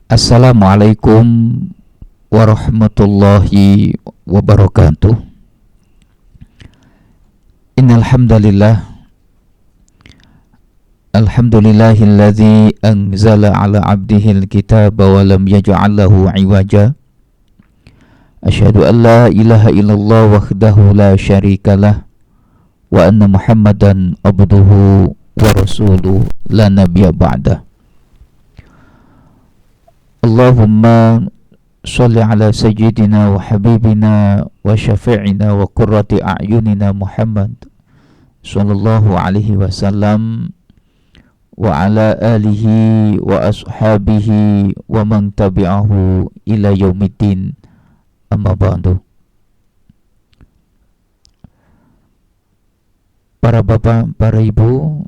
Assalamualaikum warahmatullahi wabarakatuh. Innal hamdalillah alhamdulillahilladzi anzala ala 'abdihil kitaba wa lam yaj'al lahu 'iwaja. Asyhadu an la ilaha illallah wahdahu la syarikalah wa anna Muhammadan abduhu wa rasuluhu la nabiyya ba'dah. Allahumma sholli ala sayyidina wa habibina wa syafi'ina wa qurrati a'yunina Muhammad sallallahu alaihi wasallam wa ala alihi wa ashabihi wa man tabi'ahu ila yaumiddin, amma ba'du. Para bapak, para ibu,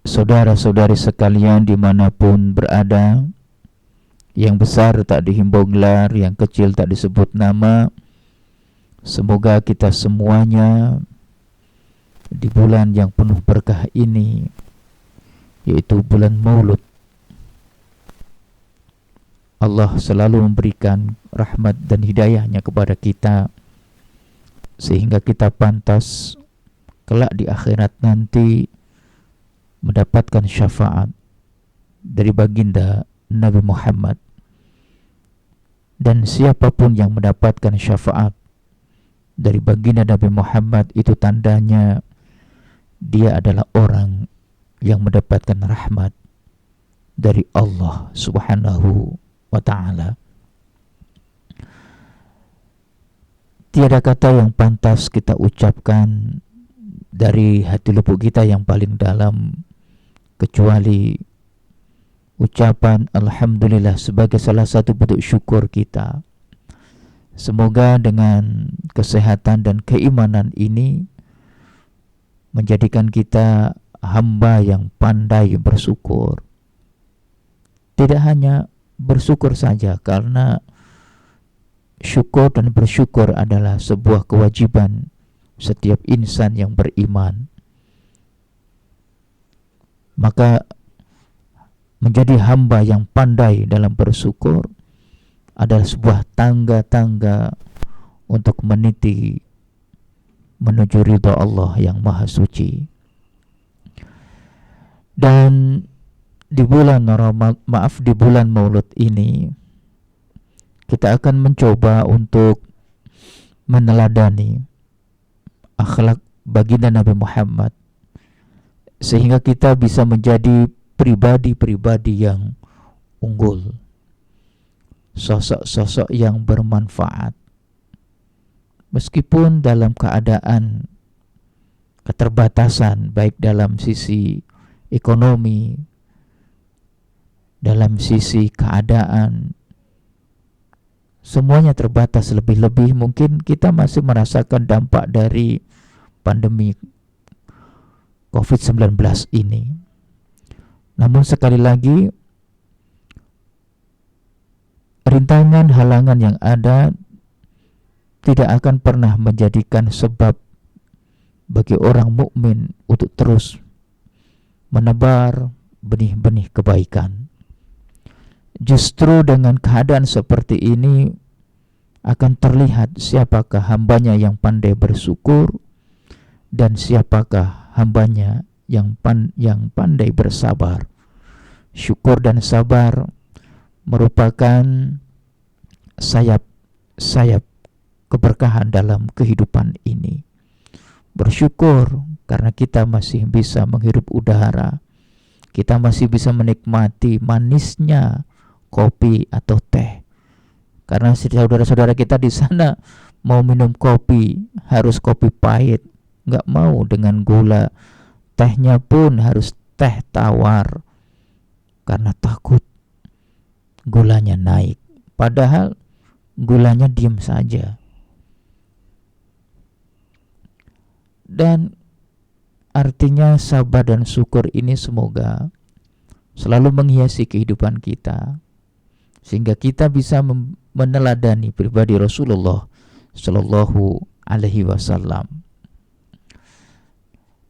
saudara-saudari sekalian dimanapun berada, yang besar tak dihimbau gelar, yang kecil tak disebut nama, semoga kita semuanya di bulan yang penuh berkah ini, yaitu bulan Maulud, Allah selalu memberikan rahmat dan hidayahnya kepada kita, sehingga kita pantas kelak di akhirat nanti mendapatkan syafaat dari baginda Nabi Muhammad. Dan siapapun yang mendapatkan syafaat dari baginda Nabi Muhammad, itu tandanya dia adalah orang yang mendapatkan rahmat dari Allah Subhanahu wa ta'ala. Tiada kata yang pantas kita ucapkan dari hati lubuk kita yang paling dalam kecuali ucapan alhamdulillah sebagai salah satu bentuk syukur kita. Semoga dengan kesehatan dan keimanan ini menjadikan kita hamba yang pandai bersyukur. Tidak hanya bersyukur saja, karena syukur dan bersyukur adalah sebuah kewajiban setiap insan yang beriman. Maka menjadi hamba yang pandai dalam bersyukur adalah sebuah tangga-tangga untuk meniti menuju ridha Allah yang maha suci. Dan di bulan di bulan Maulud ini kita akan mencoba untuk meneladani akhlak baginda Nabi Muhammad, sehingga kita bisa menjadi pribadi-pribadi yang unggul, sosok-sosok yang bermanfaat, meskipun dalam keadaan keterbatasan, baik dalam sisi ekonomi, dalam sisi keadaan, semuanya terbatas. Lebih-lebih mungkin kita masih merasakan dampak dari pandemi COVID-19 ini. Namun sekali lagi, rintangan halangan yang ada tidak akan pernah menjadikan sebab bagi orang mukmin untuk terus menebar benih-benih kebaikan. Justru dengan keadaan seperti ini akan terlihat siapakah hambanya yang pandai bersyukur dan siapakah hambanya yang pandai bersabar. Syukur dan sabar merupakan sayap-sayap keberkahan dalam kehidupan ini. Bersyukur karena kita masih bisa menghirup udara, kita masih bisa menikmati manisnya kopi atau teh. Karena saudara-saudara kita di sana mau minum kopi harus kopi pahit, nggak mau dengan gula. Tehnya pun harus teh tawar karena takut gulanya naik. Padahal gulanya diam saja. Dan artinya sabar dan syukur ini semoga selalu menghiasi kehidupan kita, sehingga kita bisa meneladani pribadi Rasulullah Shallallahu Alaihi Wasallam.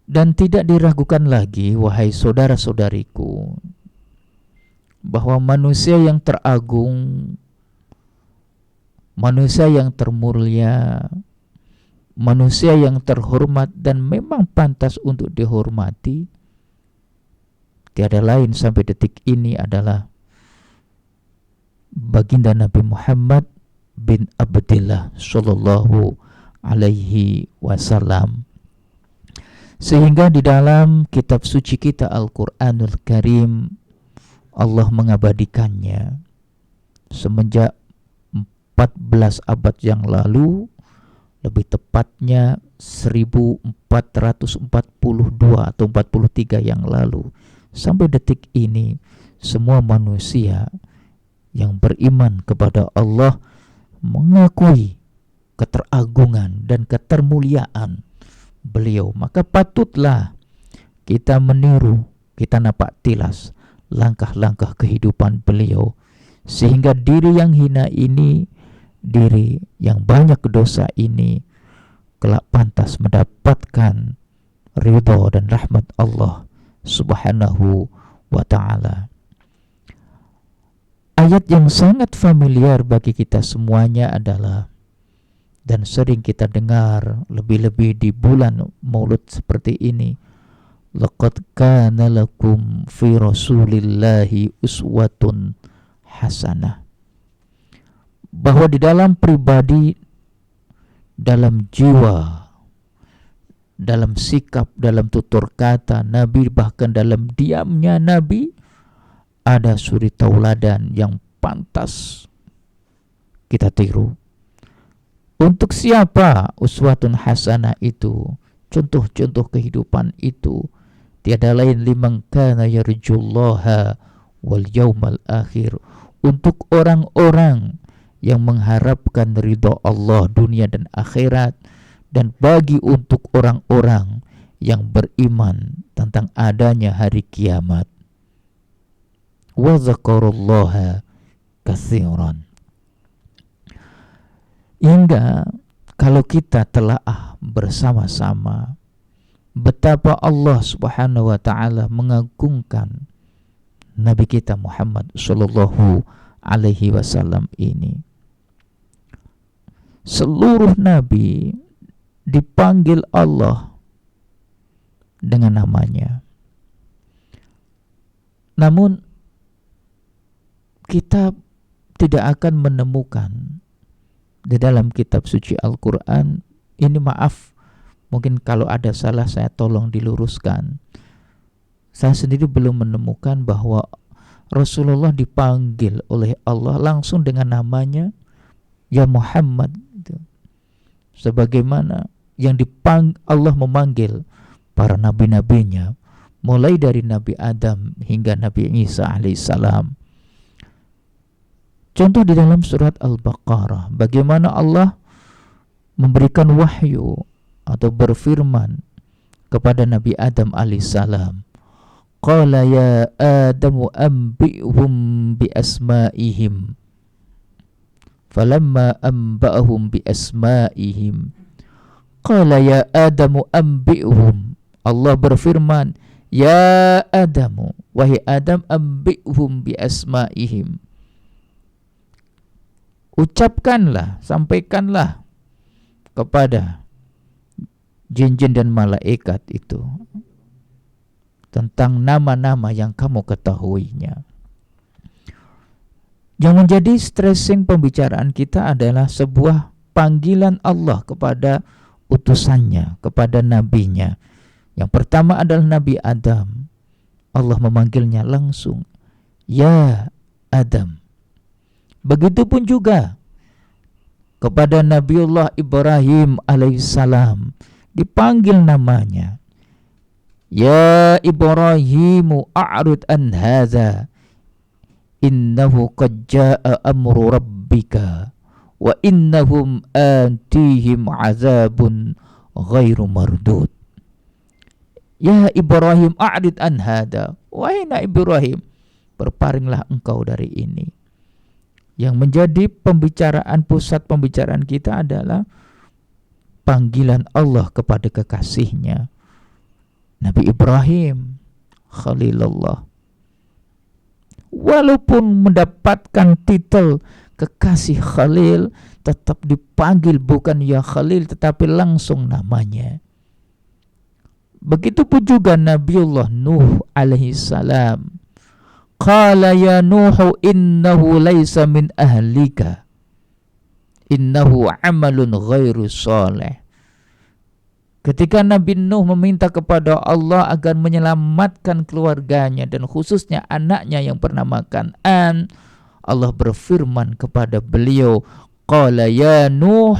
Dan tidak diragukan lagi, wahai saudara-saudariku, bahwa manusia yang teragung, manusia yang termulia, manusia yang terhormat dan memang pantas untuk dihormati, tiada lain sampai detik ini adalah baginda Nabi Muhammad bin Abdillah sallallahu alaihi wasallam. Sehingga di dalam kitab suci kita Al-Quranul Karim, Allah mengabadikannya semenjak 14 abad yang lalu, lebih tepatnya 1442 atau 43 yang lalu. Sampai detik ini, semua manusia yang beriman kepada Allah mengakui keteragungan dan ketermuliaan beliau. Maka patutlah kita meniru, kita napak tilas langkah-langkah kehidupan beliau, sehingga diri yang hina ini, diri yang banyak dosa ini, kelak pantas mendapatkan ridha dan rahmat Allah subhanahu wa ta'ala. Ayat yang sangat familiar bagi kita semuanya adalah, dan sering kita dengar lebih-lebih di bulan Maulud seperti ini, laqad kana lakum fi rasulillahi uswatun hasanah. Bahwa di dalam pribadi, dalam jiwa, dalam sikap, dalam tutur kata Nabi, bahkan dalam diamnya Nabi, ada suri tauladan yang pantas kita tiru. Untuk siapa uswatun hasanah itu? Contoh-contoh kehidupan itu tiada lain liman kana yarjullaha wal yaumal akhir, untuk orang-orang yang mengharapkan ridha Allah dunia dan akhirat, dan bagi untuk orang-orang yang beriman tentang adanya hari kiamat. Wa dzakarullaha katsiran. Hingga kalau kita telaah bersama-sama betapa Allah subhanahu wa ta'ala mengagungkan Nabi kita Muhammad sallallahu alaihi wasallam ini. Seluruh Nabi dipanggil Allah dengan namanya. Namun kita tidak akan menemukan di dalam kitab suci Al-Quran ini, maaf, mungkin kalau ada salah saya tolong diluruskan. Saya sendiri belum menemukan bahwa Rasulullah dipanggil oleh Allah langsung dengan namanya, ya Muhammad, sebagaimana yang Allah memanggil para nabi-nabinya, mulai dari Nabi Adam hingga Nabi Isa alaihissalam. Contoh di dalam surat Al-Baqarah, bagaimana Allah memberikan wahyu atau berfirman kepada Nabi Adam alaihissalam, qala ya Adamu anbi'hum bi asma'ihim, falamma anba'ahum bi asma'ihim qala ya Adamu anbi'hum. Allah berfirman, ya Adamu, wahai Adam, anbi'hum bi asma'ihim, ucapkanlah, sampaikanlah kepada jin-jin dan malaikat itu tentang nama-nama yang kamu ketahuinya. Yang menjadi stressing pembicaraan kita adalah sebuah panggilan Allah kepada utusannya, kepada nabinya. Yang pertama adalah Nabi Adam. Allah memanggilnya langsung, ya Adam. Begitupun juga kepada Nabiullah Ibrahim alaihissalam, dipanggil namanya, ya Ibrahimu a'rid an hadza innahu qad jaa'a amru rabbika wa innahum atihim azabun ghairu mardud. Ya Ibrahim a'rid an hadza, wahai Ibrahim, berpalinglah engkau dari ini. Yang menjadi pembicaraan, pusat pembicaraan kita adalah panggilan Allah kepada kekasihnya, Nabi Ibrahim Khalilullah. walaupun mendapatkan titel kekasih Khalil, tetap dipanggil bukan ya Khalil tetapi langsung namanya. Begitupun juga Nabiullah Nuh alaihi salam. Qala ya Nuh innahu laysa min ahlika innahu amalun ghairu salih. Ketika Nabi Nuh meminta kepada Allah agar menyelamatkan keluarganya dan khususnya anaknya yang bernama Kan'an, Allah berfirman kepada beliau, Qala ya Nuh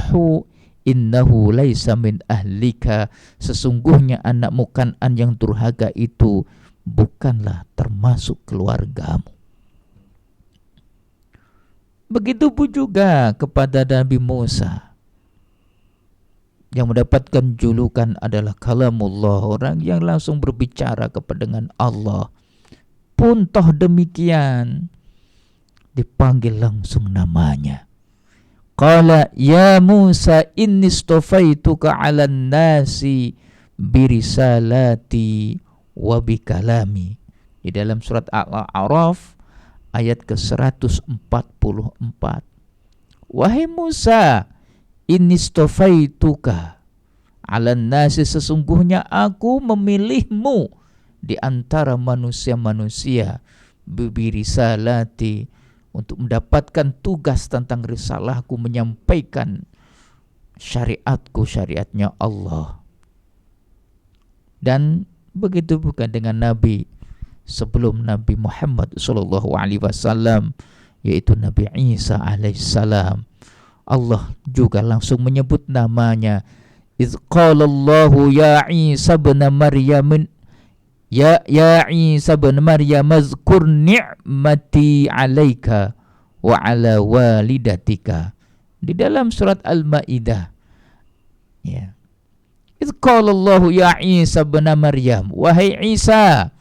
innahu laysa min ahlika, sesungguhnya anakmu Kan'an yang durhaka itu bukanlah termasuk keluargamu. Begitupun juga kepada Nabi Musa yang mendapatkan julukan adalah kalamullah, orang yang langsung berbicara dengan Allah. Pun toh demikian dipanggil langsung namanya. Qala ya Musa inni istafaituka 'alan nasi birisalati wa bikalami. Di dalam surat Al-A'raf ayat ke-144. Wahai Musa, inni istafaituka 'alan nasi, sesungguhnya aku memilihmu di antara manusia-manusia birisalati, untuk mendapatkan tugas tentang risalahku, menyampaikan syariatku, syariatnya Allah. Dan begitu bukan dengan Nabi sebelum Nabi Muhammad sallallahu alaihi wasallam, yaitu Nabi Isa alaihissalam. Allah juga langsung menyebut namanya. Idz qala Allahu ya Isa ibn Maryam Ya Isa bin Maryam azkur ni'mati 'alaika wa 'ala walidatika. Di dalam surat Al-Maidah. Ya. Idz qala Allahu ya Isa bin Maryam, wahai Isa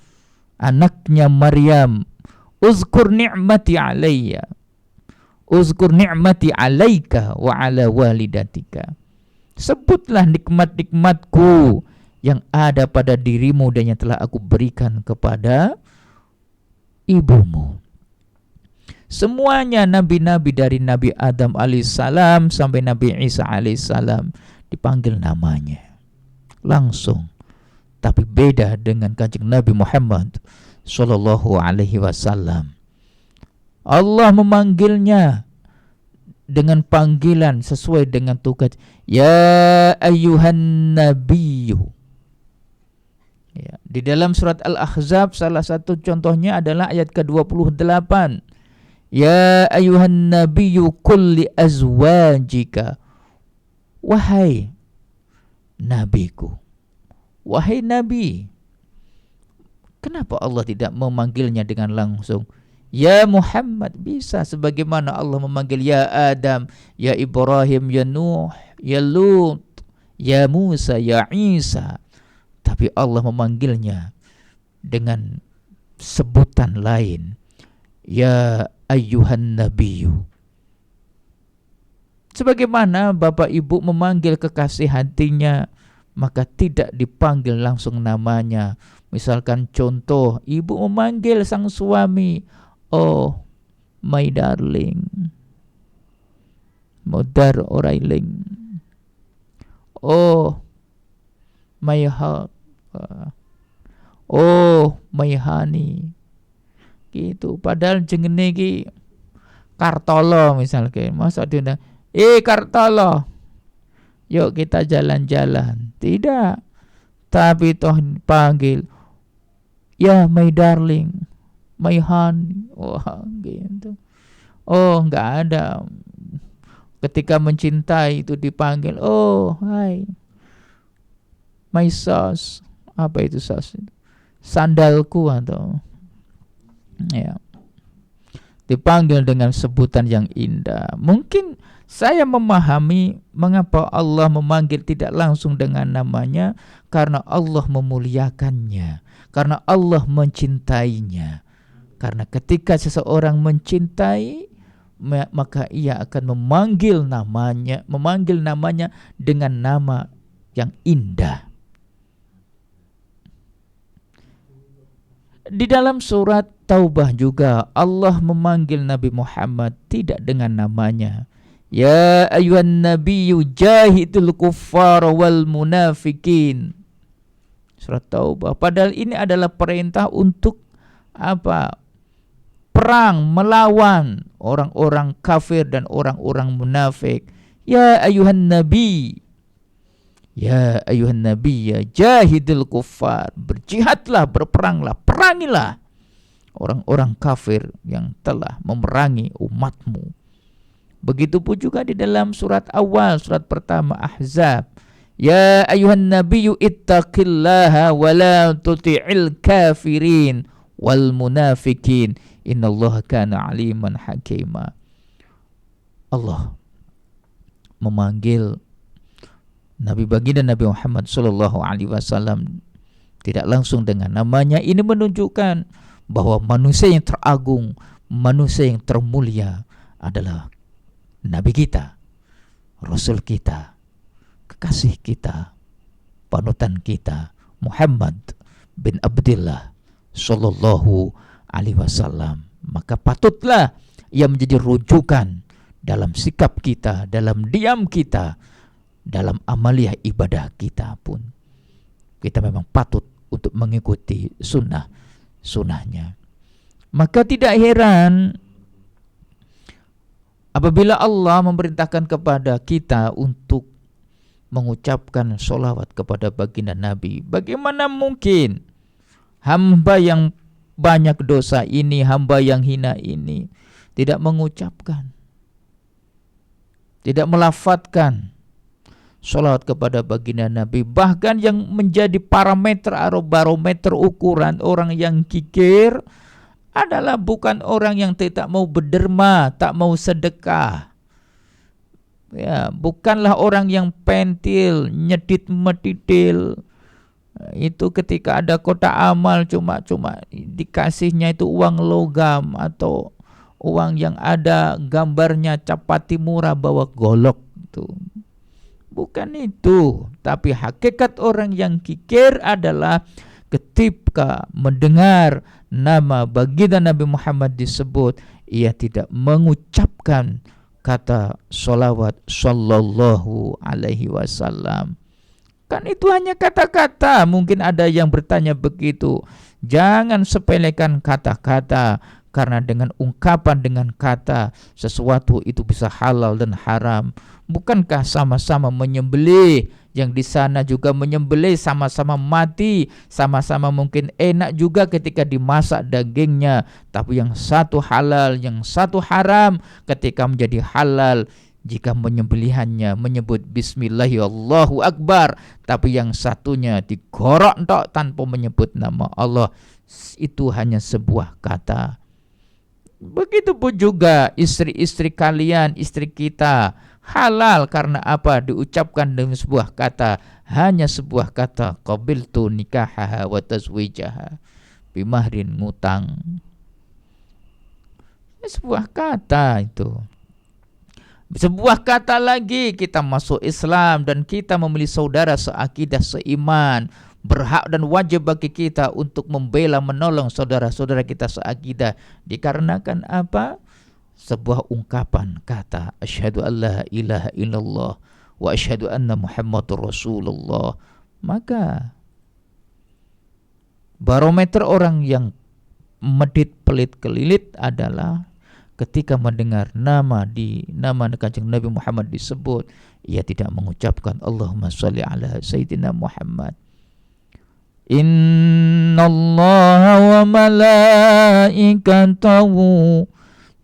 anaknya Maryam, uzkur ni'mati 'alayya. Uzkur ni'mati 'alaika wa 'ala walidatika. Sebutlah nikmat-nikmatku yang ada pada dirimu dan yang telah aku berikan kepada ibumu. Semuanya nabi-nabi dari Nabi Adam alaihissalam sampai Nabi Isa alaihissalam dipanggil namanya langsung. Tapi beda dengan Kanjeng Nabi Muhammad sallallahu alaihi wasallam. Allah memanggilnya dengan panggilan sesuai dengan tugas. Ya ayyuhan nabiyyu. Ya, di dalam surat Al-Ahzab salah satu contohnya adalah ayat ke-28. Ya ayuhan nabiyyu qul li azwajika. Wahai nabiku. Wahai nabi. Kenapa Allah tidak memanggilnya dengan langsung? Ya Muhammad, bisa sebagaimana Allah memanggil ya Adam, ya Ibrahim, ya Nuh, ya Lut, ya Musa, ya Isa. Tapi Allah memanggilnya dengan sebutan lain. Ya ayyuhan nabiyyu. Sebagaimana bapak ibu memanggil kekasih hatinya, maka tidak dipanggil langsung namanya. Misalkan contoh, ibu memanggil sang suami, oh my darling, modar orailing, oh my heart, oh my honey, gitu. Padahal jengene iki Kartolo misalnya, masa dia Kartolo, yuk kita jalan-jalan. Tidak, tapi toh panggil ya my darling, my honey. Wah, gitu. Oh, enggak ada. Ketika mencintai itu dipanggil, oh hai my sauce. Apa itu sauce? Sandalku atau ya. Dipanggil dengan sebutan yang indah. Mungkin saya memahami mengapa Allah memanggil tidak langsung dengan namanya, karena Allah memuliakannya, karena Allah mencintainya. Karena ketika seseorang mencintai, maka ia akan memanggil namanya dengan nama yang indah. Di dalam surat Taubah juga Allah memanggil Nabi Muhammad tidak dengan namanya. Ya ayuhan nabiyyu jahidul kuffar wal munafikin. Surat Taubah. Padahal ini adalah perintah untuk apa? Perang, melawan orang-orang kafir dan orang-orang munafik. Ya ayuhan nabi. Ya ayuhan nabi ya jahidul kuffar. Berjihadlah, berperanglah, perangilah orang-orang kafir yang telah memerangi umatmu. Begitupun juga di dalam surat awal, surat pertama Ahzab. Ya ayuhan nabiyyu ittaqillaha wa la tuti'il kafirin wal munafikin innallaha kana aliman hakima. Allah memanggil Nabi baginda Nabi Muhammad sallallahu alaihi wasallam tidak langsung dengan namanya. Ini menunjukkan bahwa manusia yang teragung, manusia yang termulia adalah Nabi kita, Rasul kita, kekasih kita, panutan kita, Muhammad bin Abdullah sallallahu alaihi wasallam. Maka patutlah ia menjadi rujukan dalam sikap kita, dalam diam kita, dalam amaliyah ibadah kita pun. Kita memang patut untuk mengikuti sunnahnya. Maka tidak heran apabila Allah memerintahkan kepada kita untuk mengucapkan sholawat kepada baginda Nabi. Bagaimana mungkin hamba yang banyak dosa ini, hamba yang hina ini tidak mengucapkan, tidak melafadzkan sholawat kepada baginda Nabi. Bahkan yang menjadi parameter atau barometer ukuran orang yang kikir adalah bukan orang yang tidak mau berderma, tak mau sedekah. Ya, bukanlah orang yang pentil, nyedit metidil. Itu ketika ada kotak amal cuma dikasihnya itu uang logam atau uang yang ada gambarnya capati murah bawa golok itu. Bukan itu, tapi hakikat orang yang kikir adalah ketika mendengar nama baginda Nabi Muhammad disebut, ia tidak mengucapkan kata sholawat sallallahu alaihi wasallam. Kan itu hanya kata-kata. Mungkin ada yang bertanya begitu. Jangan sepelekan kata-kata, karena dengan ungkapan, dengan kata, sesuatu itu bisa halal dan haram. Bukankah sama-sama menyembelih, yang di sana juga menyembelih, sama-sama mati, sama-sama mungkin enak juga ketika dimasak dagingnya, tapi yang satu halal, yang satu haram. Ketika menjadi halal jika menyembelihannya menyebut bismillahirrahmanirrahim, Allahu akbar, tapi yang satunya digorok entok tanpa menyebut nama Allah, itu hanya sebuah kata. Begitupun juga istri-istri kalian, istri kita halal karena apa? Diucapkan dengan sebuah kata, hanya sebuah kata, qabiltu nikahaha wa tazwijaha bimahrin, ngutang. Sebuah kata itu. Sebuah kata lagi, kita masuk Islam dan kita memilih saudara seakidah, seiman. Berhak dan wajib bagi kita untuk membela, menolong saudara-saudara kita seakidah. Dikarenakan apa? Sebuah ungkapan kata, asyhadu an la ilaha illallah wa asyhadu anna muhammadur rasulullah. Maka barometer orang yang medit pelit kelilit adalah ketika mendengar nama Kanjeng Nabi Muhammad disebut, ia tidak mengucapkan Allahumma sholli ala sayyidina Muhammad. Innallaha wa malaikatahu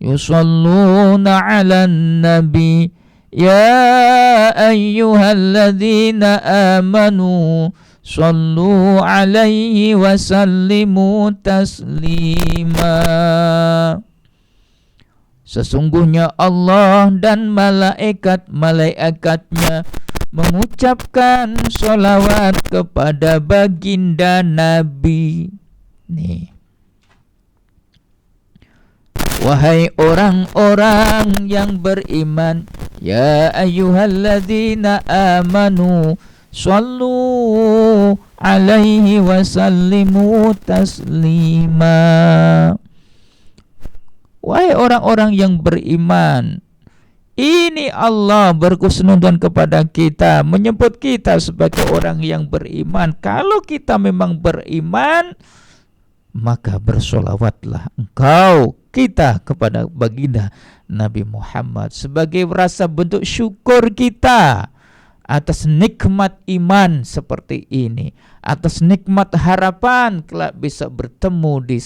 yusalluna 'alan nabi ya ayyuhalladzina amanu shallu 'alaihi wa sallimu taslima. Sesungguhnya Allah dan malaikat-malaikatnya mengucapkan sholawat kepada baginda Nabi. Nih. Wahai orang-orang yang beriman, ya ayyuhalladzina amanu shallu alaihi wa sallimu taslima. Wahai orang-orang yang beriman, ini Allah berkhusnudon kepada kita, menyebut kita sebagai orang yang beriman. Kalau kita memang beriman, maka bersolawatlah engkau, kita, kepada baginda Nabi Muhammad sebagai rasa bentuk syukur kita atas nikmat iman seperti ini, atas nikmat harapan kelak bisa bertemu di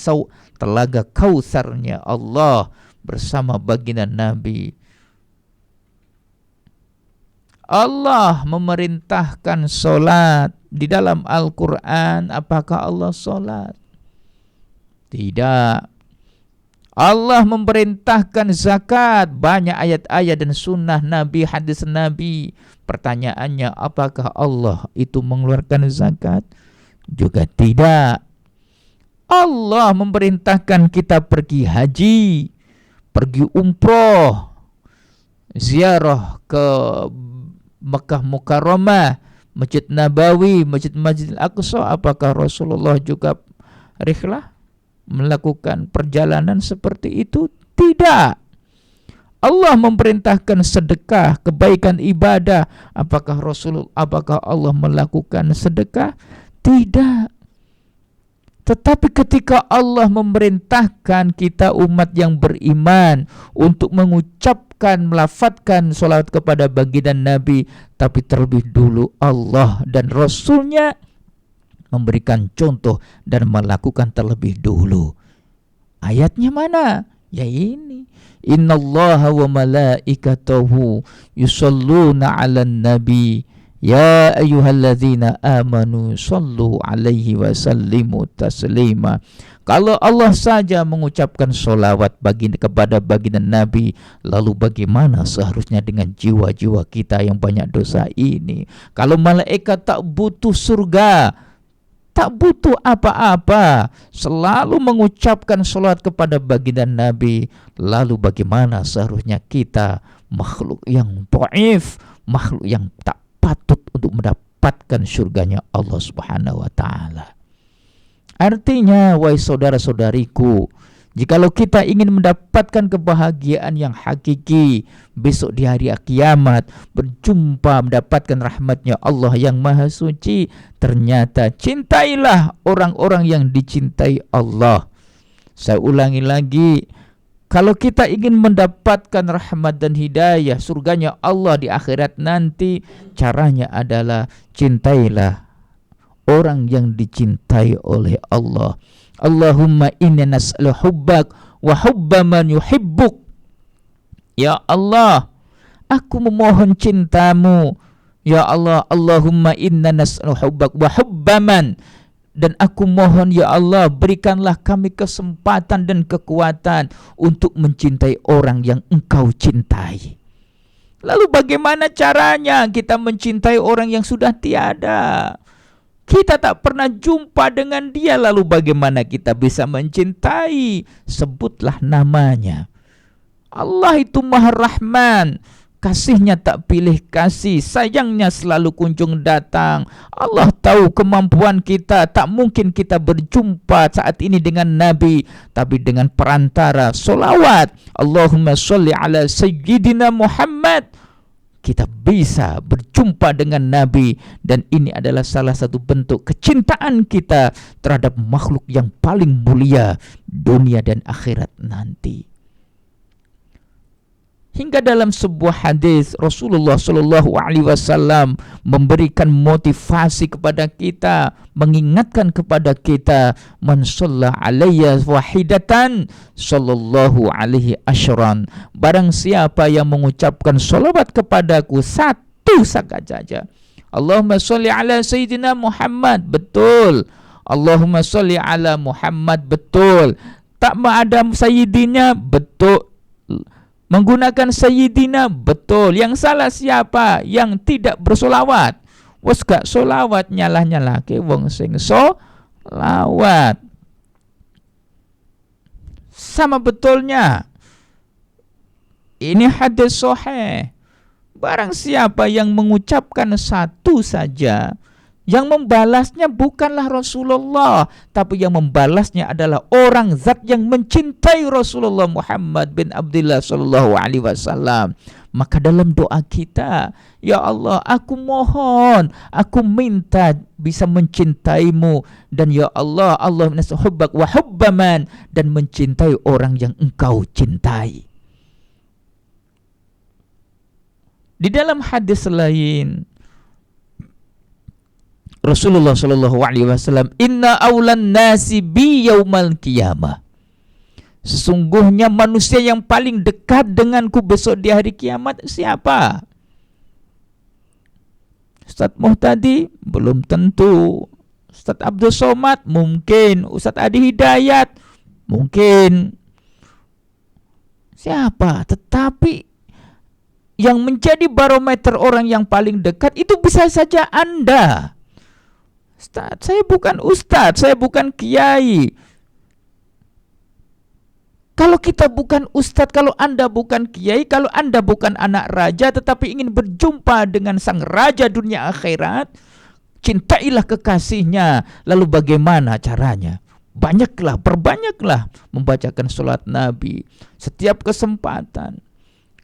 telaga Kautsarnya Allah bersama baginda Nabi. Allah memerintahkan solat di dalam Al-Quran. Apakah Allah solat? Tidak. Allah memerintahkan zakat. Banyak ayat-ayat dan sunnah Nabi, hadis Nabi. Pertanyaannya, apakah Allah itu mengeluarkan zakat? Juga tidak. Allah memerintahkan kita pergi haji, pergi umroh, ziarah ke Mekah Mukarramah, Masjid Nabawi, Masjid Al-Aqsa. Apakah Rasulullah juga rihlah melakukan perjalanan seperti itu? Tidak. Allah memerintahkan sedekah, kebaikan ibadah. Apakah Allah melakukan sedekah? Tidak. Tetapi ketika Allah memerintahkan kita umat yang beriman untuk mengucapkan, melafadzkan sholawat kepada baginda Nabi, tapi terlebih dulu Allah dan Rasulnya memberikan contoh dan melakukan terlebih dulu. Ayatnya mana? Ya ini. Innallaha wa malaikatahu yusalluna 'alan nabi ya ayyuhalladzina amanu sallu alaihi wa sallimu taslima. Kalau Allah saja mengucapkan sholawat kepada baginda Nabi, lalu bagaimana seharusnya dengan jiwa-jiwa kita yang banyak dosa ini? Kalau malaikat tak butuh surga, tak butuh apa-apa, selalu mengucapkan sholawat kepada baginda Nabi, lalu bagaimana seharusnya kita, makhluk yang dhaif, makhluk yang tak patut untuk mendapatkan surganya Allah Subhanahu wa ta'ala. Artinya, wahai saudara-saudariku, jikalau kita ingin mendapatkan kebahagiaan yang hakiki besok di hari kiamat, berjumpa mendapatkan rahmatnya Allah yang maha suci, ternyata cintailah orang-orang yang dicintai Allah. Saya ulangi lagi, kalau kita ingin mendapatkan rahmat dan hidayah surganya Allah di akhirat nanti, caranya adalah cintailah orang yang dicintai oleh Allah. Allahumma inna nas'alu hubbak wa hubba man yuhibbuk. Ya Allah, aku memohon cintamu. Ya Allah, Allahumma inna nas'alu hubbak wa hubba man. Dan aku mohon ya Allah, berikanlah kami kesempatan dan kekuatan untuk mencintai orang yang Engkau cintai. Lalu bagaimana caranya kita mencintai orang yang sudah tiada? Kita tak pernah jumpa dengan dia, lalu bagaimana kita bisa mencintai? Sebutlah namanya. Allah itu Maha Rahman, kasihnya tak pilih kasih, sayangnya selalu kunjung datang. Allah tahu kemampuan kita, tak mungkin kita berjumpa saat ini dengan Nabi, tapi dengan perantara solawat Allahumma sholli ala Sayyidina Muhammad, kita bisa berjumpa dengan Nabi. Dan ini adalah salah satu bentuk kecintaan kita terhadap makhluk yang paling mulia dunia dan akhirat nanti. Hingga dalam sebuah hadis Rasulullah Shallallahu Alaihi Wasallam memberikan motivasi kepada kita, mengingatkan kepada kita, man shalla alayya wahidatan sallallahu alaihi asyran. Barang siapa yang mengucapkan salawat kepadaku satu saja. Allahumma sholli ala Sayyidina Muhammad, betul. Allahumma sholli ala Muhammad, betul. Tak ada Sayyidinya, betul. Menggunakan Sayyidina, betul. Yang salah siapa? Yang tidak bersolawat. Wes gak solawat, nyalah-nyalah ke wong sing solawat. Sama betulnya. Ini hadis sahih. Barang siapa yang mengucapkan satu saja, Yang membalasnya bukanlah Rasulullah, tapi yang membalasnya adalah orang zat yang mencintai Rasulullah Muhammad bin Abdullah sallallahu alaihi wasallam. Maka dalam doa kita, ya Allah, aku mohon, aku minta bisa mencintaimu, dan ya Allah, Allah hubbak wa hubbaman, dan mencintai orang yang engkau cintai. Di dalam hadis lain, Rasulullah sallallahu alaihi wasallam, inna aulan nasi bi yaumal qiyamah. Sesungguhnya manusia yang paling dekat denganku besok di hari kiamat siapa? Ustaz Muhtadi? Belum tentu. Ustaz Abdul Somad? Mungkin. Ustaz Adi Hidayat? Mungkin. Siapa? Tetapi yang menjadi barometer orang yang paling dekat itu bisa saja Anda. Ustaz, saya bukan ustaz, saya bukan kiai. Kalau kita bukan ustaz, kalau Anda bukan kiai, kalau Anda bukan anak raja tetapi ingin berjumpa dengan sang raja dunia akhirat, cintailah kekasihnya. Lalu bagaimana caranya? Perbanyaklah membacakan salat Nabi setiap kesempatan.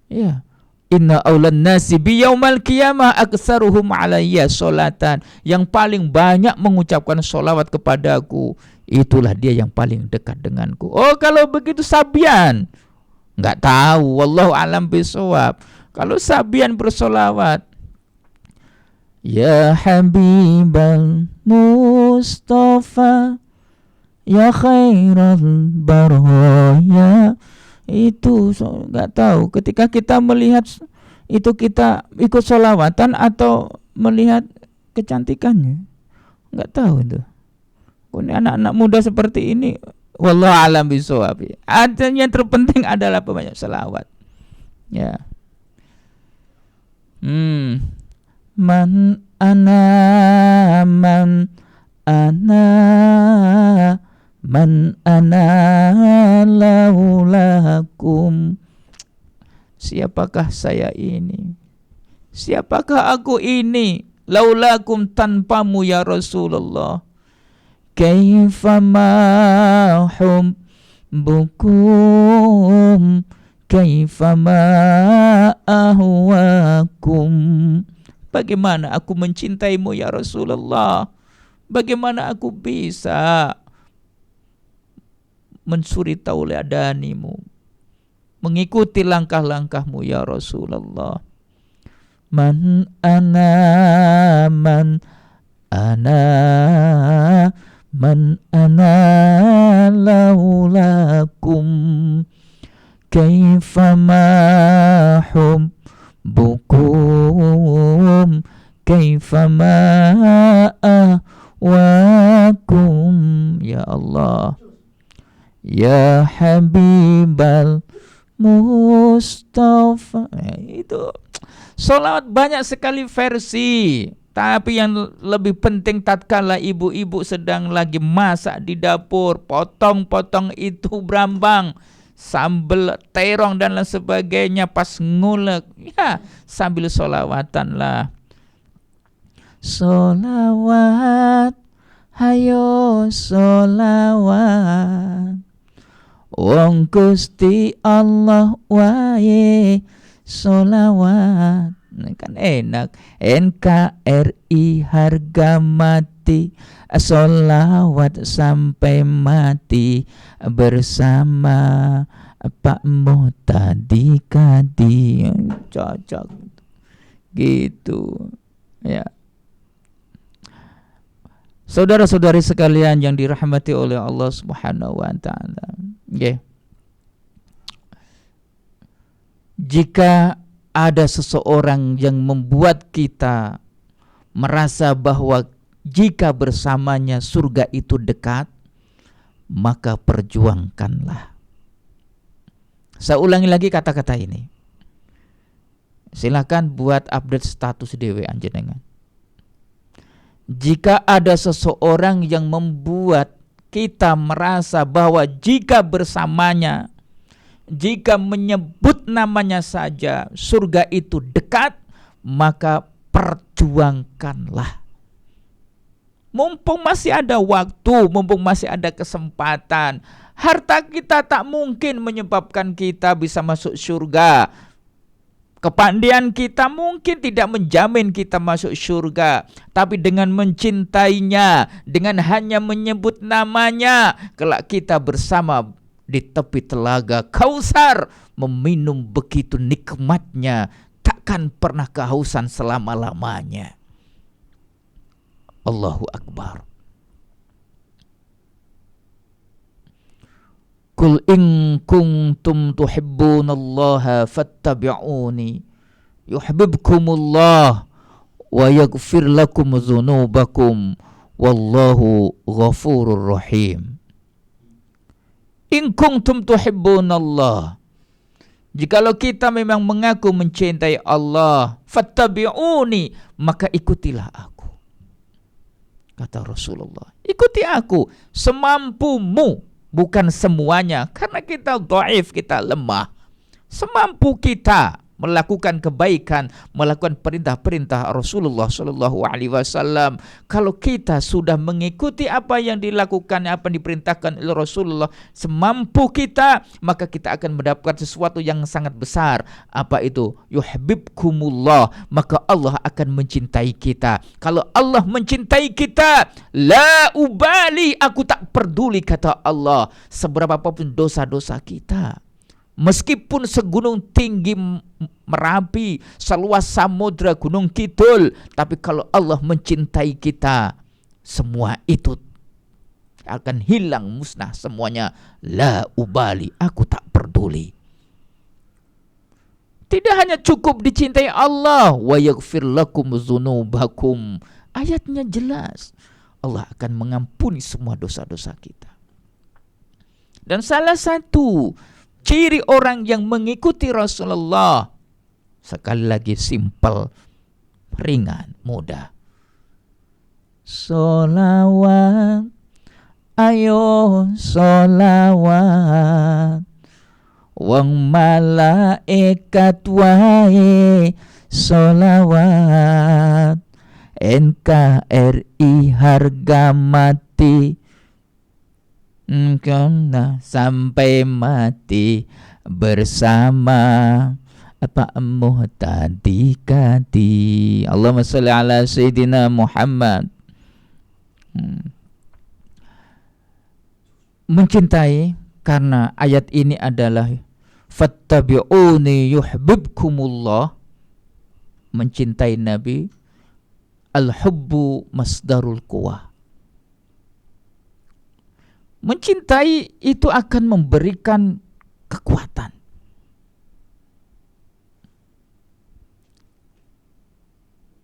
Ya. Inna aulan nasi bi yaumal qiyamah aktsaruhum alayya sholatan. Yang paling banyak mengucapkan sholawat kepadaku, itulah dia yang paling dekat denganku. Oh, kalau begitu Sabian? Enggak tahu, wallahu alam bisawab. Kalau Sabian bersolawat, ya Habibal Mustafa, ya khairal baraya, itu nggak tahu. Ketika kita melihat itu, kita ikut sholawatan atau melihat kecantikannya, nggak tahu itu. Ini anak-anak muda seperti ini, wallahu alam bishawab. Yang terpenting adalah banyak sholawat. Ya. Man ana laulakum. Siapakah saya ini? Siapakah aku ini? Laulakum, tanpamu ya Rasulullah. Kaifama hubbukum, kaifama ahwakum. Bagaimana aku mencintaimu ya Rasulullah? Bagaimana aku bisa mensuri tauladanimu, mengikuti langkah-langkahmu ya Rasulullah. Man ana laulakum, kaifama hubbukum, kaifama ahwakum. Ya Allah, ya Habibal Mustafa. Itu sholawat banyak sekali versi. Tapi yang lebih penting, tatkala ibu-ibu sedang lagi masak di dapur, potong-potong itu brambang, sambal terong dan lain sebagainya, pas ngulek, ya sambil sholawatan lah. Sholawat, hayo sholawat, wong Gusti Allah wae sholawat. Kan enak. NKRI harga mati, sholawat sampai mati bersama Pak Muhtadi Kadi. Cocok gitu ya. Saudara-saudari sekalian yang dirahmati oleh Allah Subhanahu wa taala. Okay. Jika ada seseorang yang membuat kita merasa bahwa jika bersamanya surga itu dekat, maka perjuangkanlah. Saya ulangi lagi kata-kata ini. Silakan buat update status dewe anjenengan. Jika ada seseorang yang membuat kita merasa bahwa jika bersamanya, jika menyebut namanya saja surga itu dekat, maka perjuangkanlah. Mumpung masih ada waktu, mumpung masih ada kesempatan. Harta kita tak mungkin menyebabkan kita bisa masuk surga. Kepandaian kita mungkin tidak menjamin kita masuk surga. Tapi dengan mencintainya, dengan hanya menyebut namanya, kelak kita bersama di tepi telaga Kausar, meminum begitu nikmatnya, takkan pernah kehausan selama-lamanya. Allahu Akbar. Qul in kuntum tuhibbunallaha fattabi'uni yuhibbukumullah wa yaghfir lakum dzunubakum wallahu ghafurur rahim. In kuntum tuhibbunallah, jikalau kita memang mengaku mencintai Allah, fattabi'uni, maka ikutilah aku. Kata Rasulullah, ikuti aku semampumu, bukan semuanya, karena kita dhaif, kita lemah. Semampu kita melakukan kebaikan, melakukan perintah-perintah Rasulullah Shallallahu Alaihi Wasallam. Kalau kita sudah mengikuti apa yang dilakukan, apa yang diperintahkan oleh Rasulullah semampu kita, maka kita akan mendapatkan sesuatu yang sangat besar. Apa itu? Yuhibbukumullah, maka Allah akan mencintai kita. Kalau Allah mencintai kita, la ubali, aku tak peduli, kata Allah, seberapa pun dosa-dosa kita. Meskipun segunung tinggi Merapi, seluas samudra Gunung Kidul, tapi kalau Allah mencintai kita, semua itu akan hilang, musnah semuanya. La ubali, aku tak peduli. Tidak hanya cukup dicintai Allah, wa yaghfir lakum dzunubakum. Ayatnya jelas, Allah akan mengampuni semua dosa-dosa kita. Dan salah satu ciri orang yang mengikuti Rasulullah, sekali lagi simpel, ringan, mudah. Sholawat, ayo sholawat, wong malaikat wae sholawat, NKRI harga mati, karena sampai mati bersama apa tadi kati. Allahumma sholli ala Sayyidina Muhammad. Mencintai karena ayat ini adalah fattabi'uni yuhibbukumullah. Mencintai Nabi, al-hubbu masdarul quwah. Mencintai itu akan memberikan kekuatan.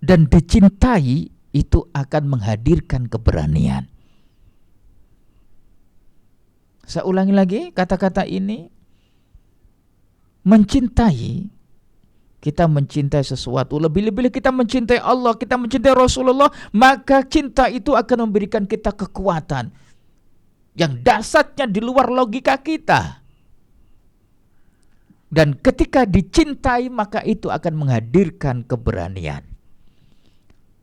Dan dicintai itu akan menghadirkan keberanian. Saya ulangi lagi kata-kata ini. Mencintai, kita mencintai sesuatu, lebih-lebih kita mencintai Allah, kita mencintai Rasulullah, maka cinta itu akan memberikan kita kekuatan yang dasarnya di luar logika kita. Dan ketika dicintai, maka itu akan menghadirkan keberanian.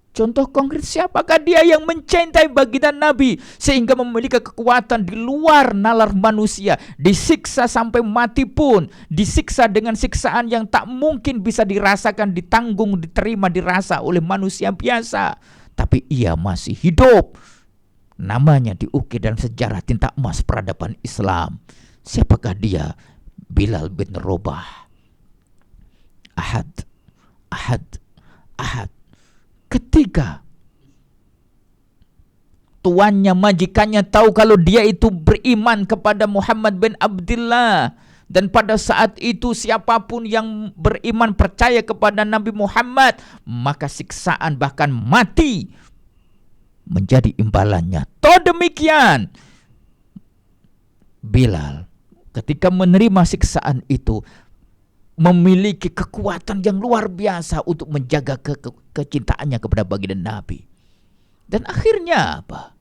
Contoh konkret, siapakah dia yang mencintai baginda Nabi sehingga memiliki kekuatan di luar nalar manusia, disiksa sampai mati pun, disiksa dengan siksaan yang tak mungkin bisa dirasakan, ditanggung, diterima, dirasa oleh manusia biasa, tapi ia masih hidup. Namanya diukir dalam sejarah tinta emas peradaban Islam. Siapakah dia? Bilal bin Rabah. Ahad, ahad, ahad. Ketika tuannya, majikannya tahu kalau dia itu beriman kepada Muhammad bin Abdullah, dan pada saat itu siapapun yang beriman percaya kepada Nabi Muhammad, maka siksaan bahkan mati menjadi imbalannya. Toh demikian, Bilal ketika menerima siksaan itu memiliki kekuatan yang luar biasa untuk menjaga kecintaannya kepada baginda Nabi. Dan akhirnya apa?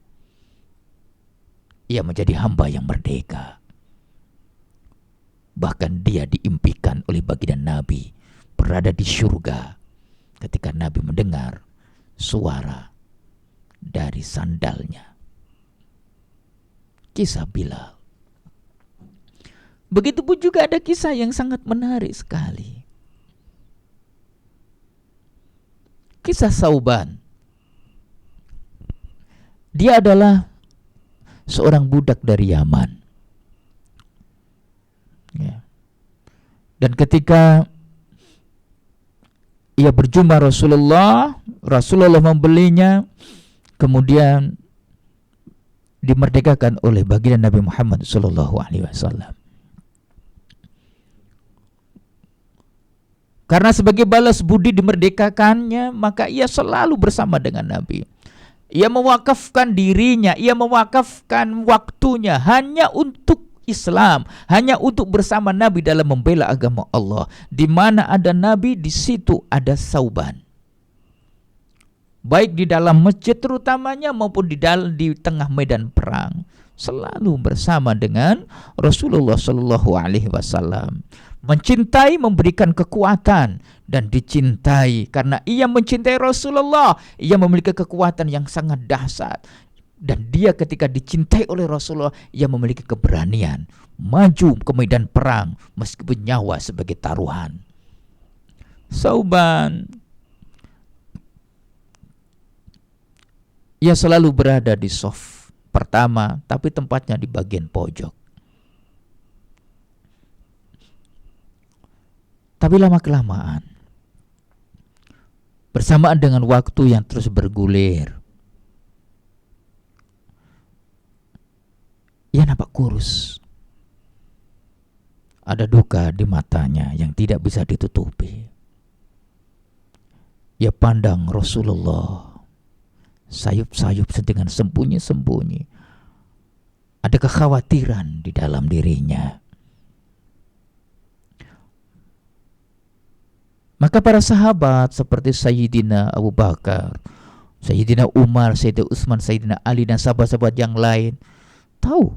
Ia menjadi hamba yang merdeka. Bahkan dia diimpikan oleh baginda Nabi berada di surga ketika Nabi mendengar suara dari sandalnya. Kisah Bilal. Begitupun juga ada kisah yang sangat menarik sekali. Kisah Sauban. Dia adalah seorang budak dari Yaman. Ya. Dan ketika ia berjumpa Rasulullah membelinya, kemudian dimerdekakan oleh baginda Nabi Muhammad SAW. Karena sebagai balas budi dimerdekakannya, maka ia selalu bersama dengan Nabi. Ia mewakafkan dirinya, ia mewakafkan waktunya hanya untuk Islam, hanya untuk bersama Nabi dalam membela agama Allah. Di mana ada Nabi, di situ ada Sauban. Baik di dalam masjid terutamanya maupun di tengah medan perang, selalu bersama dengan Rasulullah SAW. Mencintai, memberikan kekuatan, dan dicintai. Karena ia mencintai Rasulullah, ia memiliki kekuatan yang sangat dahsyat. Dan dia ketika dicintai oleh Rasulullah, ia memiliki keberanian maju ke medan perang meskipun nyawa sebagai taruhan. Sauban, ia selalu berada di shaf pertama, tapi tempatnya di bagian pojok. Tapi lama-kelamaan, bersamaan dengan waktu yang terus bergulir, ia nampak kurus. Ada duka di matanya yang tidak bisa ditutupi. Ia pandang Rasulullah, sayup-sayup dengan sembunyi-sembunyi. Ada kekhawatiran di dalam dirinya. Maka para sahabat seperti Sayyidina Abu Bakar, Sayyidina Umar, Sayyidina Utsman, Sayyidina Ali, dan sahabat-sahabat yang lain tahu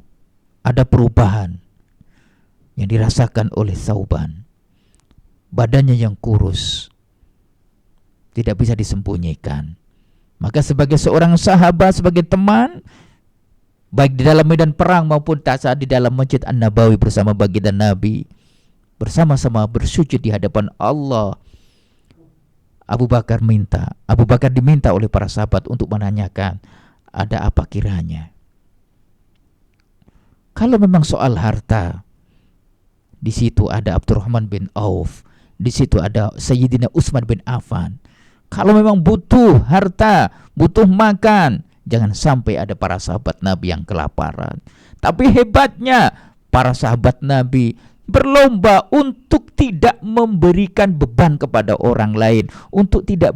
ada perubahan yang dirasakan oleh Sauban. Badannya yang kurus tidak bisa disembunyikan. Maka sebagai seorang sahabat, sebagai teman, baik di dalam medan perang maupun saat di dalam Masjid An-Nabawi bersama baginda Nabi, bersama-sama bersujud di hadapan Allah, Abu Bakar diminta oleh para sahabat untuk menanyakan ada apa kiranya. Kalau memang soal harta, di situ ada Abdurrahman bin Auf, di situ ada Sayyidina Utsman bin Affan. Kalau memang butuh harta, butuh makan, jangan sampai ada para sahabat Nabi yang kelaparan. Tapi hebatnya para sahabat Nabi berlomba untuk tidak memberikan beban kepada orang lain, untuk tidak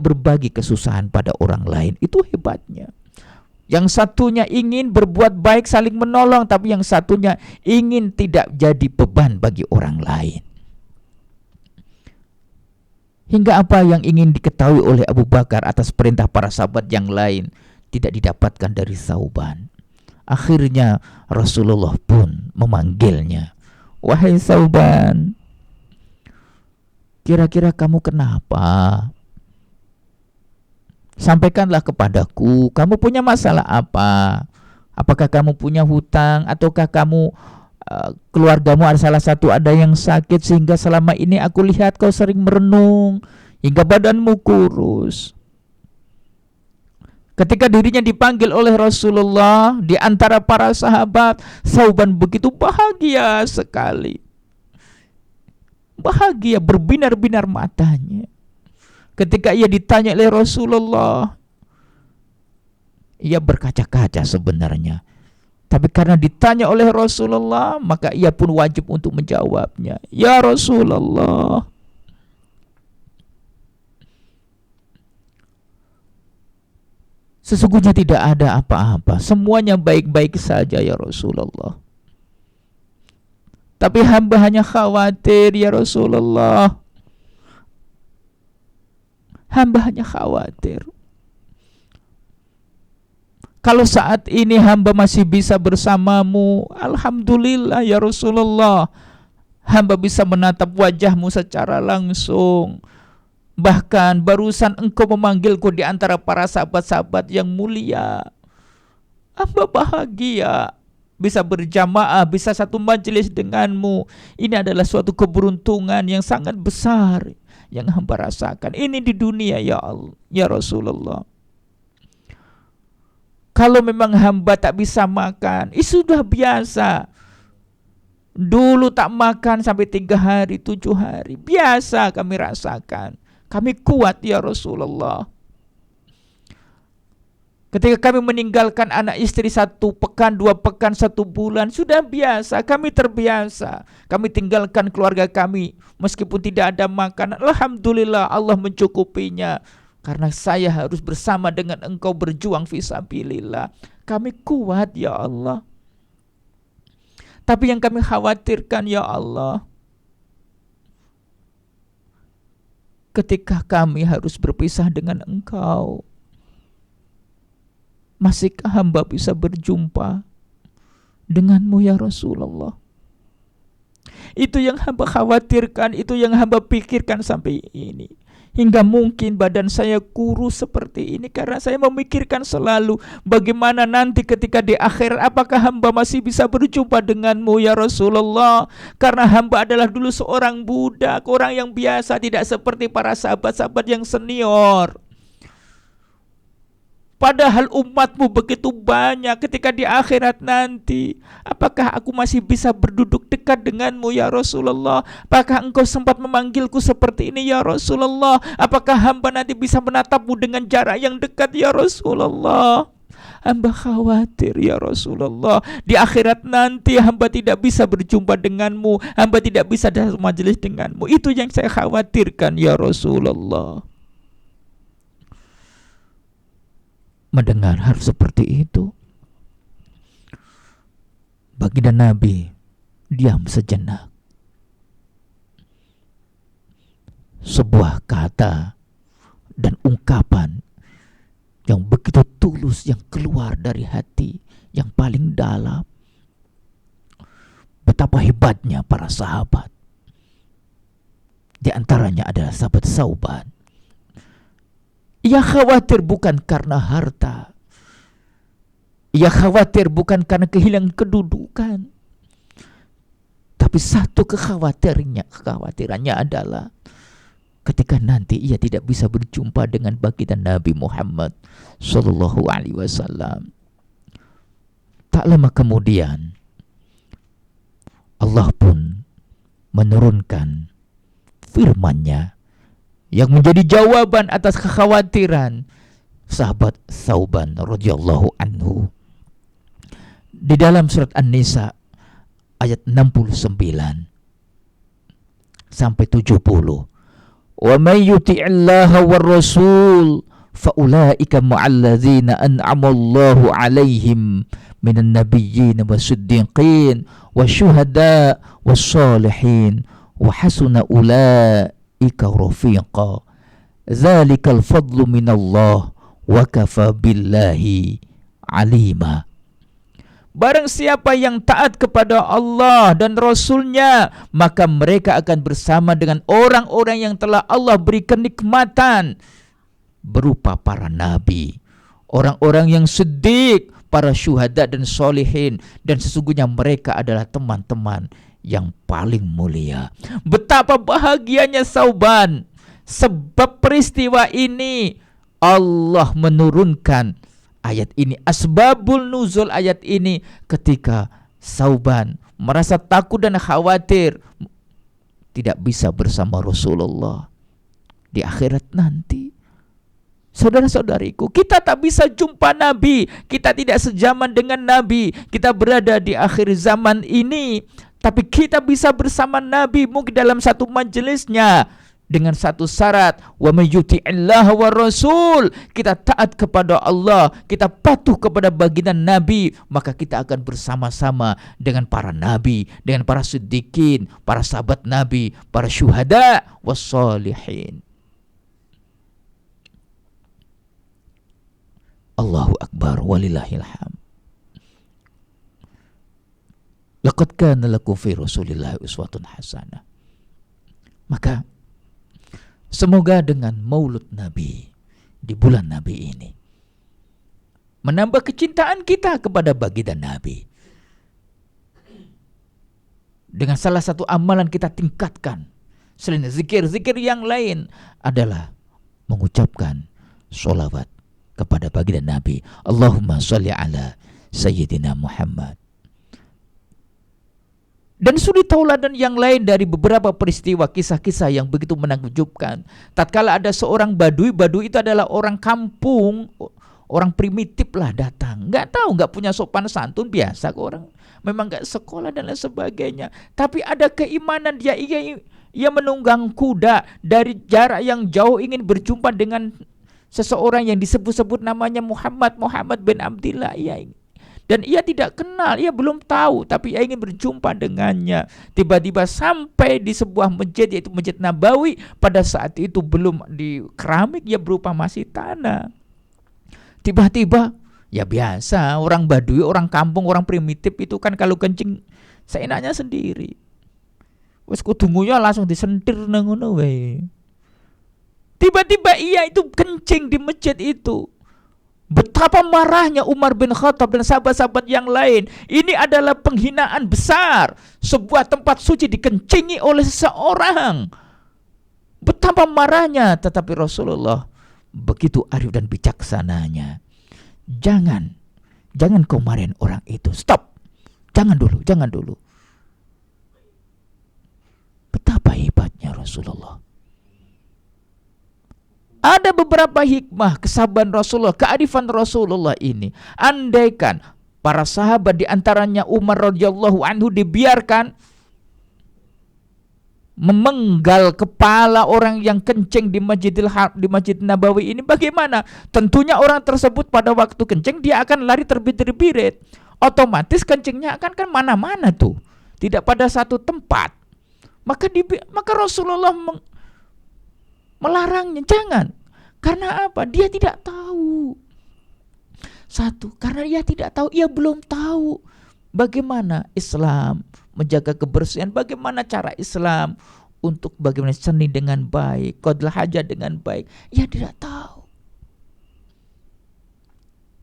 berbagi kesusahan pada orang lain. Itu hebatnya. Yang satunya ingin berbuat baik, saling menolong, tapi yang satunya ingin tidak jadi beban bagi orang lain. Hingga apa yang ingin diketahui oleh Abu Bakar atas perintah para sahabat yang lain tidak didapatkan dari Sauban. Akhirnya Rasulullah pun memanggilnya. Wahai Sauban, kira-kira kamu kenapa? Sampaikanlah kepadaku, kamu punya masalah apa? Apakah kamu punya hutang, ataukah kamu keluargamu ada salah satu ada yang sakit sehingga selama ini aku lihat kau sering merenung hingga badanmu kurus. Ketika dirinya dipanggil oleh Rasulullah di antara para sahabat, Sauban begitu bahagia sekali. Bahagia, berbinar-binar matanya. Ketika ia ditanya oleh Rasulullah, ia berkaca-kaca sebenarnya. Tapi karena ditanya oleh Rasulullah, maka ia pun wajib untuk menjawabnya. Ya Rasulullah, sesungguhnya tidak ada apa-apa. Semuanya baik-baik saja ya Rasulullah. Tapi hamba hanya khawatir ya Rasulullah. Hamba hanya khawatir. Kalau saat ini hamba masih bisa bersamamu, alhamdulillah ya Rasulullah. Hamba bisa menatap wajahmu secara langsung, Bahkan barusan engkau memanggilku di antara para sahabat-sahabat yang mulia. Hamba bahagia bisa berjamaah, bisa satu majelis denganmu. Ini adalah suatu keberuntungan yang sangat besar yang hamba rasakan. Ini di dunia ya Allah, ya Rasulullah. Kalau memang hamba tak bisa makan, sudah biasa. Dulu tak makan sampai 3 hari, 7 hari. Biasa kami rasakan. Kami kuat ya Rasulullah. Ketika kami meninggalkan anak istri 1 pekan, 2 pekan, 1 bulan, sudah biasa, kami terbiasa. Kami tinggalkan keluarga kami, meskipun tidak ada makanan, alhamdulillah Allah mencukupinya. Karena saya harus bersama dengan engkau berjuang fisabilillah. Kami kuat ya Allah. Tapi yang kami khawatirkan ya Allah, ketika kami harus berpisah dengan engkau, masihkah hamba bisa berjumpa denganmu ya Rasulullah? Itu yang hamba khawatirkan, itu yang hamba pikirkan sampai ini. Hingga mungkin badan saya kurus seperti ini karena saya memikirkan selalu bagaimana nanti ketika di akhir, apakah hamba masih bisa berjumpa denganmu ya Rasulullah. Karena hamba adalah dulu seorang budak, orang yang biasa, tidak seperti para sahabat-sahabat yang senior. Padahal umatmu begitu banyak, ketika di akhirat nanti, apakah aku masih bisa berduduk dekat denganmu ya Rasulullah? Apakah engkau sempat memanggilku seperti ini ya Rasulullah? Apakah hamba nanti bisa menatapmu dengan jarak yang dekat ya Rasulullah? Hamba khawatir ya Rasulullah, di akhirat nanti hamba tidak bisa berjumpa denganmu, hamba tidak bisa dalam majelis denganmu. Itu yang saya khawatirkan ya Rasulullah. Mendengar hal seperti itu, baginda Nabi diam sejenak. Sebuah kata dan ungkapan yang begitu tulus yang keluar dari hati yang paling dalam. Betapa hebatnya para sahabat. Di antaranya adalah sahabat Sauban. Ia khawatir bukan karena harta. Ia khawatir bukan karena kehilangan kedudukan. Tapi satu kekhawatirannya adalah ketika nanti ia tidak bisa berjumpa dengan baginda Nabi Muhammad sallallahu alaihi wasallam. Tak lama kemudian Allah pun menurunkan firman-Nya yang menjadi jawaban atas kekhawatiran sahabat Sauban radhiyallahu anhu. Di dalam surat An-Nisa ayat 69 sampai 70. Wa may yuti'illaha war rasul fa ulaika ma'al ladzina an'ama Allahu 'alaihim minan nabiyyin wasiddiqin wasyuhada wassalihin wa hasuna ulaika rafiqa. Dzalikal fadlu minallah wa kafa billahi alima. Barang siapa yang taat kepada Allah dan Rasulnya, maka mereka akan bersama dengan orang-orang yang telah Allah beri kenikmatan berupa para nabi, orang-orang yang siddiq, para syuhada dan solihin, dan sesungguhnya mereka adalah teman-teman yang paling mulia. Betapa bahagianya Sauban. Sebab peristiwa ini Allah menurunkan ayat ini, asbabul nuzul ayat ini, ketika Sauban merasa takut dan khawatir tidak bisa bersama Rasulullah di akhirat nanti. Saudara-saudariku, kita tak bisa jumpa Nabi, kita tidak sejaman dengan Nabi, kita berada di akhir zaman ini, tapi kita bisa bersama Nabi mungkin dalam satu majelisnya, dengan satu syarat, wa may yuti'illaha war rasul, kita taat kepada Allah, kita patuh kepada baginda Nabi, maka kita akan bersama-sama dengan para nabi, dengan para siddiqin, para sahabat Nabi, para syuhada wassalihin. Allahu akbar walillahil hamd. Laqad kana lakum fi Rasulillah uswatun hasanah. Maka Semoga dengan maulud Nabi di bulan Nabi ini menambah kecintaan kita kepada baginda Nabi. Dengan salah satu amalan kita tingkatkan selain zikir-zikir yang lain adalah mengucapkan sholawat kepada baginda Nabi. Allahumma sholli ala Sayyidina Muhammad. Dan suri tauladan yang lain dari beberapa peristiwa kisah-kisah yang begitu menakjubkan. Tatkala ada seorang badui itu adalah orang kampung, orang primitif lah datang. Nggak tahu, nggak punya sopan santun, biasa kok orang. Memang nggak sekolah dan lain sebagainya. Tapi ada keimanan ia menunggang kuda dari jarak yang jauh ingin berjumpa dengan seseorang yang disebut-sebut namanya Muhammad bin Abdillah. Dan ia tidak kenal, ia belum tahu, tapi ia ingin berjumpa dengannya. Tiba-tiba sampai di sebuah masjid, yaitu Masjid Nabawi. Pada saat itu belum di keramik, ya berupa masih tanah. Tiba-tiba, ya biasa, orang Badui, orang kampung, orang primitif itu kan kalau kencing seenaknya sendiri. Wes kudungunya langsung disentir nang ngono wae. Tiba-tiba ia itu kencing di masjid itu. Betapa marahnya Umar bin Khattab dan sahabat-sahabat yang lain. Ini adalah penghinaan besar. Sebuah tempat suci dikencingi oleh seseorang. Betapa marahnya. Tetapi Rasulullah begitu arif dan bijaksananya. Jangan kau marahin orang itu. Stop. Jangan dulu. Betapa hebatnya Rasulullah. Ada beberapa hikmah kesabaran Rasulullah, kearifan Rasulullah ini. Andaikan para sahabat diantaranya Umar radhiyallahu anhu dibiarkan memenggal kepala orang yang kencing di Masjid Nabawi ini, bagaimana? Tentunya orang tersebut pada waktu kencing dia akan lari terbirit-birit. Otomatis kencingnya akan kan mana-mana tuh, tidak pada satu tempat. Maka Rasulullah melarangnya, jangan. Karena apa? Dia tidak tahu. Satu, karena dia tidak tahu, ia belum tahu bagaimana Islam menjaga kebersihan, bagaimana cara Islam untuk bagaimana seni dengan baik, qadul hajat dengan baik. Ia tidak tahu.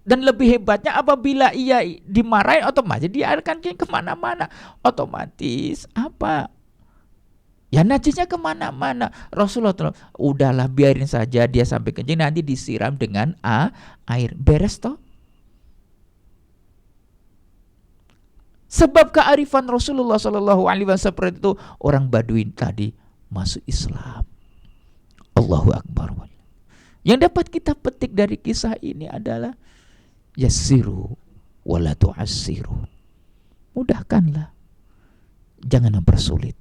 Dan lebih hebatnya apabila ia dimarahin, otomatis dia akan kemana-mana. Otomatis apa? Ya najisnya kemana-mana. Rasulullah udahlah biarin saja dia sampai kencing, nanti disiram dengan air. Beres toh. Sebab kearifan Rasulullah SAW seperti itu, orang Baduin tadi masuk Islam. Allahu Akbar. Yang dapat kita petik dari kisah ini adalah yassiru wala tu'assiru. Mudahkanlah, jangan mempersulit.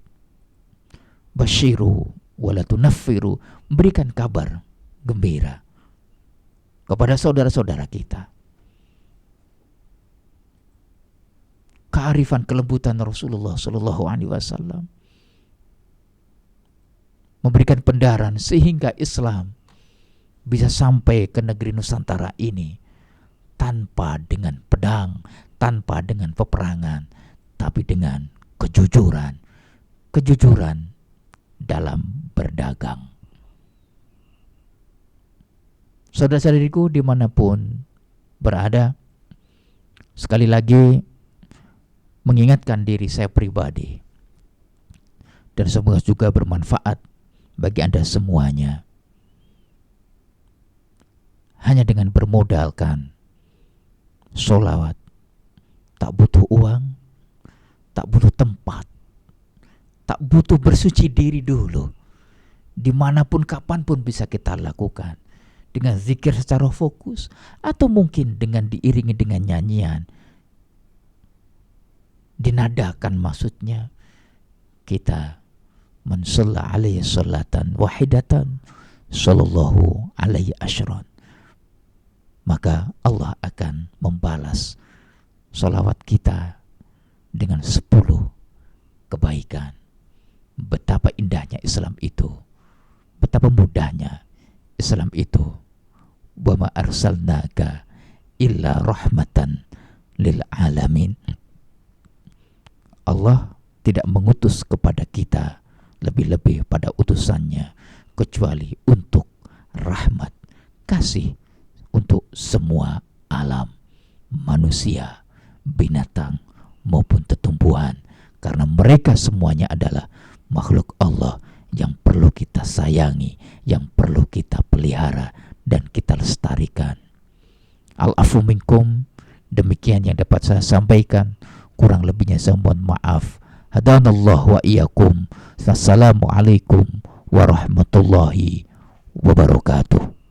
Basyiru wala tunaffiru, berikan kabar gembira kepada saudara-saudara kita. Kearifan kelembutan Rasulullah SAW memberikan pendaran sehingga Islam bisa sampai ke negeri Nusantara ini tanpa dengan pedang, tanpa dengan peperangan, tapi dengan kejujuran dalam berdagang. Saudara-saudariku dimanapun berada, sekali lagi mengingatkan diri saya pribadi, dan semoga juga bermanfaat bagi Anda semuanya. Hanya dengan bermodalkan sholawat, tak butuh uang, tak butuh tempat, tak butuh bersuci diri dulu. Dimanapun kapanpun bisa kita lakukan. Dengan zikir secara fokus, atau mungkin dengan diiringi dengan nyanyian. Dinadakan maksudnya. Kita menshalla alaihi sholatan wahidatan sallallahu alaihi asyran. Maka Allah akan membalas sholawat kita dengan 10 kebaikan. Betapa indahnya Islam itu, betapa mudahnya Islam itu. Wa ma arsalnaka illa rahmatan lil alamin. Allah tidak mengutus kepada kita lebih-lebih pada utusannya kecuali untuk rahmat, kasih untuk semua alam, manusia, binatang, maupun tumbuhan, karena mereka semuanya adalah makhluk Allah yang perlu kita sayangi, yang perlu kita pelihara dan kita lestarikan. Al-afu minkum, demikian yang dapat saya sampaikan. Kurang lebihnya saya mohon maaf. Hadanallahu wa iyyakum. Wassalamualaikum warahmatullahi wabarakatuh.